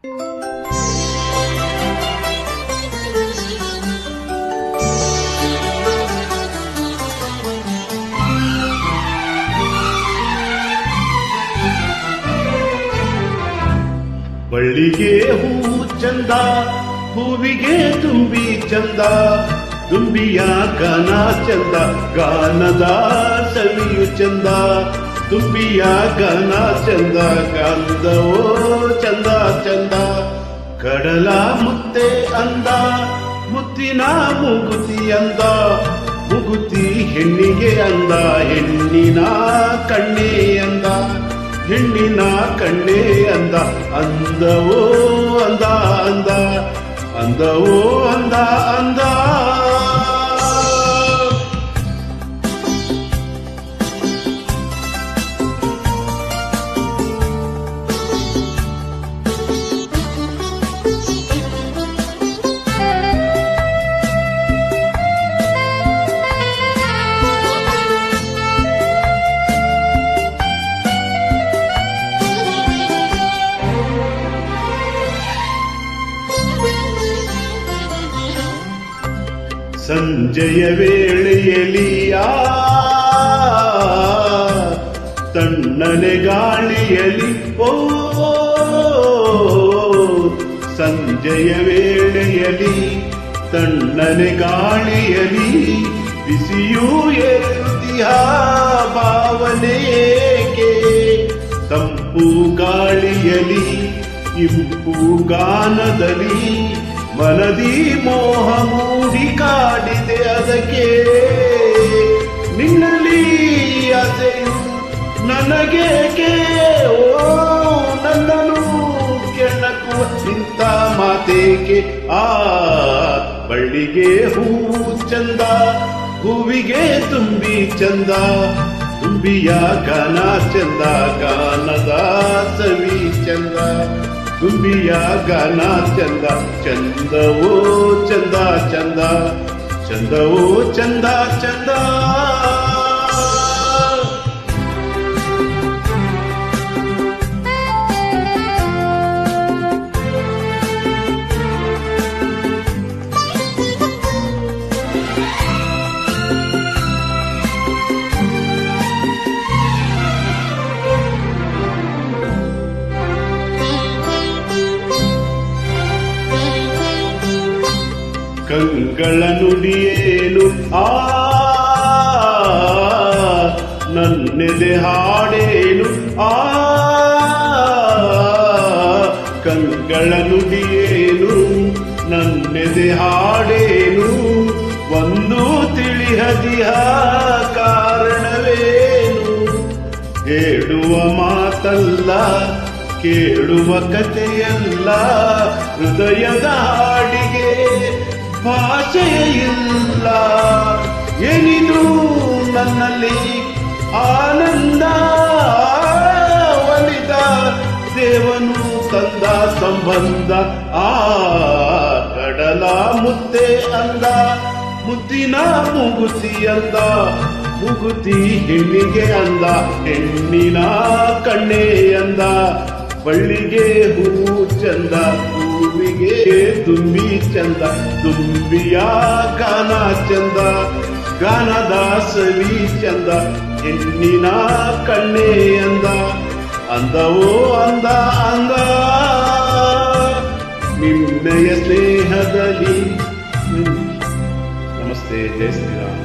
ಬಳ್ಳಿಗೆ ಹೂ ಚಂದ, ಹೂವಿಗೆ ತುಂಬಿ ಚಂದ, ತುಂಬಿಯ ಗಾನ ಚಂದ, ಗಾನದ ಸವಿಯು ಚಂದ. ತುಂಬಿಯ ಗಾನ ಚಂದ, ಗಾನದವೋ ಚಂದ ಚಂದ. ಕಡಲ ಮುತ್ತೆ ಅಂದ, ಮುತ್ತಿನ ಮೂಗುತಿ ಅಂದ, ಮೂಗುತಿ ಹೆಣ್ಣಿಗೆ ಅಂದ, ಹೆಣ್ಣಿನ ಕಣ್ಣೆ ಅಂದ, ಹೆಣ್ಣಿನ ಕಣ್ಣೆ ಅಂದ. ಅಂದವೋ ಅಂದ ಅಂದ, ಅಂದವೋ ಅಂದ ಅಂದ. ಸಂಜೆಯ ವೇಳೆಯಲ್ಲಿ ತಣ್ಣನೆ ಗಾಳಿಯಲ್ಲಿ ಓ, ಸಂಜೆಯ ವೇಳೆಯಲ್ಲಿ ತಣ್ಣನೆ ಗಾಳಿಯಲ್ಲಿ ಬಿಸಿಯೂ ಏರುತ್ತಿಹ ಭಾವನೆಯೇಕೆ. ತಂಪು ಗಾಳಿಯಲ್ಲಿ ಇಂಪು ಗಾನದಲ್ಲಿ ಮನದಿ ಮೋಹ ಮೂಡಿ ಕಾಡಿದೆ ಅದಕ್ಕೆ. ನಿನ್ನಲ್ಲಿ ಆಸೆಯು ನನಗೇಕೆ, ಓ ನನ್ನನು ಕೆಣಕುವ ಇಂಥ ಮಾತೇಕೆ. ಬಳ್ಳಿಗೆ ಹೂ ಚಂದ, ಹೂವಿಗೆ ತುಂಬಿ ಚಂದ, ತುಂಬಿಯ ಗಾನ ಚಂದ, ಗಾನದ ಸವಿ ಚಂದ. ತುಂಬಿಯ ಗಾನ ಚಂದ, ಚಂದವೋ ಚಂದ ಚಂದ, ಚಂದವೋ ಚಂದ ಚಂದ. ಕಂಗಳ ನುಡಿಯೇನು ನನ್ನೆದೆ ಹಾಡೇನು ಕಂಗಳ ನುಡಿಯೇನು ನನ್ನೆದೆ ಹಾಡೇನು. ಒಂದು ತಿಳಿಹದಿಹ ಕಾರಣವೇನು. ಹೇಳುವ ಮಾತಲ್ಲ, ಕೇಳುವ ಕಥೆಯಲ್ಲ, ಹೃದಯದ ಹಾಡಿಗೆ ಭಾಷೆಯಿಲ್ಲ. ಏನಿದು ನನ್ನಲ್ಲಿ ಆನಂದ, ಒಲಿದ ದೇವನು ತಂದ ಸಂಬಂಧ. ಕಡಲ ಮುತ್ತೆ ಅಂದ, ಮುತ್ತಿನ ಮೂಗುತಿ ಅಂದ, ಮೂಗುತಿ ಹೆಣ್ಣಿಗೆ ಅಂದ, ಹೆಣ್ಣಿನ ಕಣ್ಣೆ ಅಂದ. ಬಳ್ಳಿಗೆ ಹೂ ಚಂದ, ಹೂವಿಗೆ ತುಂಬಿ ಚಂದ, ತುಂಬಿಯ ಗಾನ ಚಂದ, ಗಾನದ ಸವಿ ಚಂದ, ಹೆಣ್ಣಿನ ಕಣ್ಣೆ ಅಂದ. ಅಂದವೋ ಅಂದ ಅಂದ. ನಿನ್ನೆಯ ಸ್ನೇಹದಲ್ಲಿ. ನಮಸ್ತೆ, ಜಯ ಶ್ರೀರಾಮ್.